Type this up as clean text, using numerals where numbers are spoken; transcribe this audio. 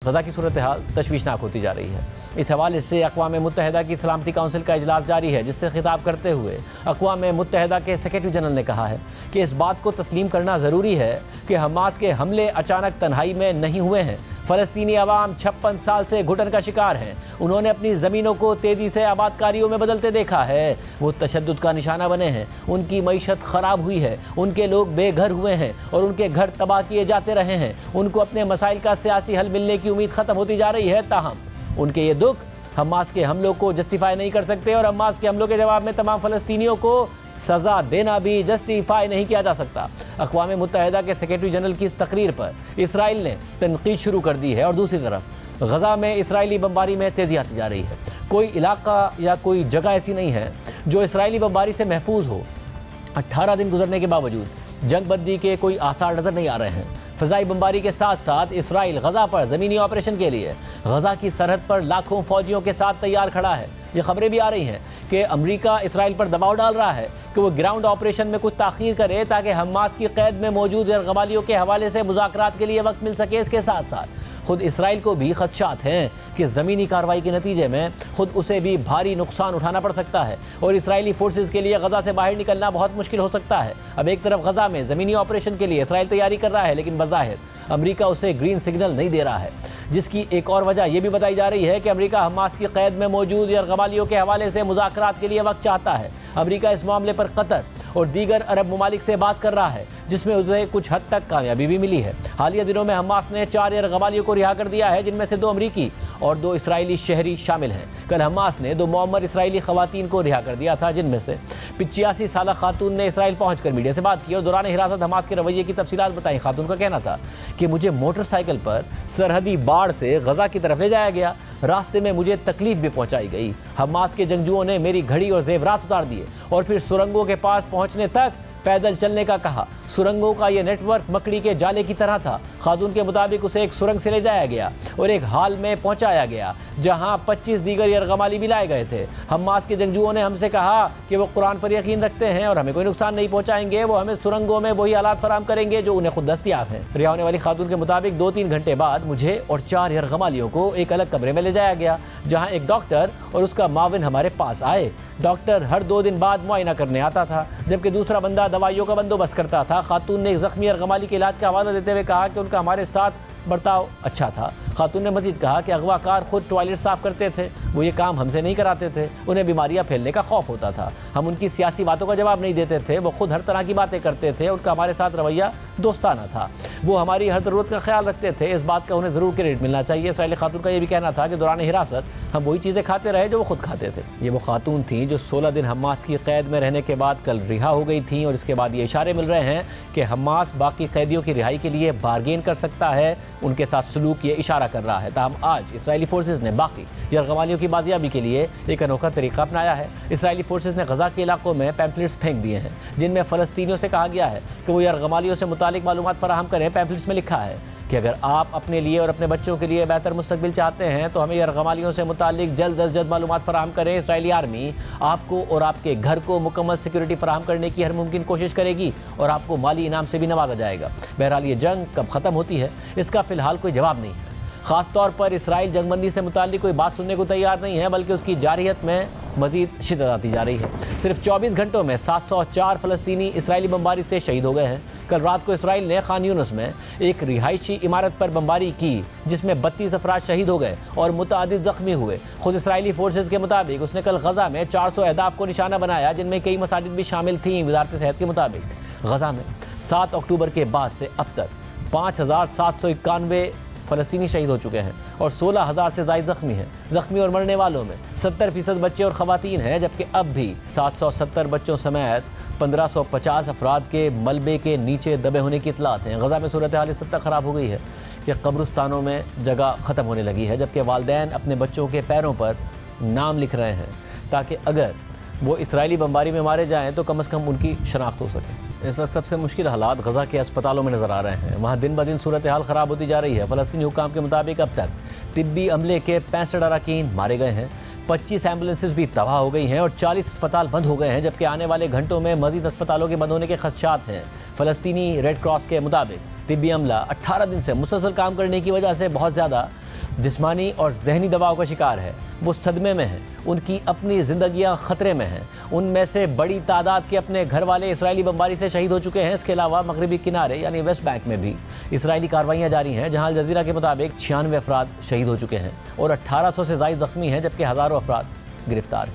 गजा की सूरत हाल तशवीशनाक होती जा रही है। इस हवाले से अक़वाम मुत्तहिदा की सलामती काउंसिल का इजलास जारी है, जिससे खिताब करते हुए अक़वाम मुत्तहिदा के सेक्रेटरी जनरल ने कहा है कि इस बात को तस्लीम करना ज़रूरी है कि हमास के हमले अचानक तन्हाई में नहीं हुए हैं। फ़लस्तीनी अवाम 56 साल से घुटन का शिकार हैं। उन्होंने अपनी ज़मीनों को तेज़ी से आबादकारियों में बदलते देखा है। वो तशद्दुद का निशाना बने हैं। उनकी मईशत ख़राब हुई है। उनके लोग बेघर हुए हैं और उनके घर तबाह किए जाते रहे हैं। उनको अपने मसाइल का सियासी हल मिलने की उम्मीद ख़त्म होती जा रही है। ताहम उनके ये दुख हमास के हमलों को जस्टिफाई नहीं कर सकते और हमास के हमलों के जवाब में तमाम फ़लस्तीनियों को सज़ा देना भी जस्टिफाई नहीं किया जा सकता। अक़वाम मुत्तहिदा के सेक्रेटरी जनरल की इस तकरीर पर इसराइल ने तनकीद शुरू कर दी है और दूसरी तरफ गज़ा में इसराइली बमबारी में तेज़ी आती जा रही है। कोई इलाका या कोई जगह ऐसी नहीं है जो इसराइली बमबारी से महफूज हो। 18 दिन गुजरने के बावजूद जंगबंदी के कोई आसार नज़र नहीं आ रहे हैं। फ़िज़ाई बमबारी के साथ साथ इसराइल गज़ा पर ज़मीनी ऑपरेशन के लिए गज़ा की सरहद पर लाखों फ़ौजियों के साथ तैयार खड़ा है। ये खबरें भी आ रही हैं कि अमेरिका इसराइल पर दबाव डाल रहा है कि वो ग्राउंड ऑपरेशन में कुछ ताख़ीर करे ताकि हमास की क़ैद में मौजूद यरग़मालियों के हवाले से मुज़ाकरात के लिए वक्त मिल सके। इसके साथ साथ खुद इसराइल को भी खदशात हैं कि ज़मीनी कार्रवाई के नतीजे में खुद उसे भी भारी नुकसान उठाना पड़ सकता है और इसराइली फोर्सेस के लिए गज़ा से बाहर निकलना बहुत मुश्किल हो सकता है। अब एक तरफ गज़ा में ज़मीनी ऑपरेशन के लिए इसराइल तैयारी कर रहा है, लेकिन बज़ाहिर अमेरिका उसे ग्रीन सिग्नल नहीं दे रहा है, जिसकी एक और वजह यह भी बताई जा रही है कि अमेरिका हमास की क़ैद में मौजूद यरग़मालियों के हवाले से मुज़ाकरात के लिए वक्त चाहता है। अमेरिका इस मामले पर कतर और दीगर अरब ममालिक से बात कर रहा है, जिसमें उसे कुछ हद तक कामयाबी भी मिली है। हालिया दिनों में हमास ने 4 यरग़मालियों को रिहा कर दिया है, जिनमें से 2 अमरीकी और 2 इसराइली शहरी शामिल हैं। कल हमास ने 2 मुअम्मर इसराइली ख़वातीन को रिहा कर दिया था, जिनमें से 85 साला खातून ने इसराइल पहुंचकर मीडिया से बात की और दौरान हिरासत हमास के रवैये की तफसीलात बताई। खातून का कहना था कि मुझे मोटरसाइकिल पर सरहदी बाड़ से गज़ा की तरफ ले जाया गया। रास्ते में मुझे तकलीफ भी पहुंचाई गई। हमास के जंगजुओं ने मेरी घड़ी और जेवरात उतार दिए और फिर सुरंगों के पास पहुंचने तक पैदल चलने का कहा। सुरंगों का ये नेटवर्क मकड़ी के जाले की तरह था। खातून के मुताबिक उसे एक सुरंग से ले जाया गया और एक हाल में पहुंचाया गया जहां 25 दीगर यरग़माली भी लाए गए थे। हमास के जंगजुओं ने हमसे कहा कि वो कुरान पर यकीन रखते हैं और हमें कोई नुकसान नहीं पहुंचाएंगे। वो हमें सुरंगों में वही हालात फराहम करेंगे जो उन्हें खुद दस्तयाब हैं। रिहा होने वाली खातून के मुताबिक 2-3 घंटे बाद मुझे और 4 यरग़मालियों को एक अलग कमरे में ले जाया गया, जहाँ एक डॉक्टर और उसका माविन हमारे पास आए। डॉक्टर हर 2 दिन बाद मुआयना करने आता था, जबकि दूसरा बंदा दवाइयों का बंदोबस्त करता था। खातून ने एक ज़ख्मी यरग़माली के इलाज का हवाला देते हुए कहा कि उनका हमारे साथ बर्ताव अच्छा था। खातून ने मजीद कहा कि अगवाकार खुद टॉयलेट साफ़ करते थे, वो ये काम हमसे नहीं कराते थे। उन्हें बीमारियां फैलने का खौफ होता था। हम उनकी सियासी बातों का जवाब नहीं देते थे। वो खुद हर तरह की बातें करते थे। उनका हमारे साथ रवैया दोस्ताना था। वो हमारी हर ज़रूरत का ख्याल रखते थे। इस बात का उन्हें ज़रूर क्रेडिट मिलना चाहिए। इसराइली खातून का ये भी कहना था कि दौरान हिरासत हम वही चीज़ें खाते रहे जो वो खुद खाते थे। ये वो खातून थी जो 16 दिन हमास की क़ैद में रहने के बाद कल रिहा हो गई थी और इसके बाद ये इशारे मिल रहे हैं कि हमास बाकी कैदियों की रिहाई के लिए बारगेन कर सकता है। उनके साथ सलूक ये इशारा कर रहा है। ताहम आज इसराइली फोर्सेस ने बाकी यरग़मालियों की बाजियाबी के लिए एक अनोखा तरीका अपनाया है। इसराइली फोर्सेस ने गज़ा के इलाकों में पैम्फलेट्स फेंक दिए हैं, जिनमें फ़लस्तीनियों से कहा गया है कि वो यरग़मालियों से मुतालिक मालूमात फराहम करें। पैम्फलेट्स में लिखा है कि अगर आप अपने लिए और अपने बच्चों के लिए बेहतर मुस्तकबिल चाहते हैं तो हमें यरग़मालियों से मुतालिक जल्द अज जल्द मालूमात फराहम करें। इसराइली आर्मी आपको और आपके घर को मुकम्मल सिक्योरिटी फराहम करने की हर मुमकिन कोशिश करेगी और आपको माली इनाम से भी नवाजा जाएगा। बहरहाल ये जंग कब ख़त्म होती है इसका फ़िलहाल कोई जवाब नहीं है। ख़ास तौर पर इसराइल जंगबंदी से मुताल्लिक कोई बात सुनने को तैयार नहीं है, बल्कि उसकी जारियत में मज़ीद शिद्दत आती जा रही है। सिर्फ 24 घंटों में 704 फ़लस्तीनी इसराइली बमबारी से शहीद हो गए हैं। कल रात को इसराइल ने खान यूनिस में एक रिहायशी इमारत पर बमबारी की, जिसमें 32 अफराद शहीद हो गए और मुतअद्दिद ज़ख्मी हुए। खुद इसराइली फोर्सेस के मुताबिक उसने कल गज़ा में 400 अहदाफ को निशाना बनाया, जिनमें कई मसाजिद भी शामिल थीं। वज़ारत सेहत के मुताबिक गज़ा में 7 अक्टूबर के बाद से अब तक 5791 फ़लस्तीनी शहीद हो चुके हैं और 16,000 से ज़ायद ज़ख्मी हैं। ज़ख्मी और मरने वालों में 70% बच्चे और ख़वातीन हैं, जबकि अब भी 770 बच्चों समेत 1550 अफराद के मलबे के नीचे दबे होने की इतलात हैं। गज़ा में सूरत हाल इस हद तक ख़राब हो गई है कि कब्रिस्तानों में जगह ख़त्म होने लगी है, जबकि वालिदैन अपने बच्चों के पैरों पर नाम लिख रहे हैं ताकि अगर वो इसराइली बमबारी में मारे जाएँ तो कम से कम उनकी शनाख्त हो सके। इस वक्त सबसे मुश्किल हालात गज़ा के अस्पतालों में नज़र आ रहे हैं। वहाँ दिन ब दिन सूरत हाल ख़राब होती जा रही है। फ़लस्तीनी हुक्काम के मुताबिक अब तक तिब्बी अमले के 65 अरकान मारे गए हैं, 25 एम्बुलेंसेज भी तबाह हो गई हैं और 40 अस्पताल बंद हो गए हैं, जबकि आने वाले घंटों में मज़ीद अस्पतालों के बंद होने के खदशात हैं। फ़लस्तीनी रेड क्रॉस के मुताबिक तिब्बी अमला 18 दिन से मुसलसल काम करने की वजह से बहुत ज़्यादा जिस्मानी और जहनी दबाव का शिकार है, वो सदमे में है, उनकी अपनी जिंदगियां खतरे में हैं। उनमें से बड़ी तादाद के अपने घर वाले इसराइली बमबारी से शहीद हो चुके हैं। इसके अलावा मगरबी किनारे यानी वेस्ट बैंक में भी इसराइली कार्रवाइयां जारी हैं, जहां अल जजीरा के मुताबिक 96 अफराद शहीद हो चुके हैं और 1800 से ज़ायद जख्मी हैं, जबकि हज़ारों अफराद गिरफ्तार हैं।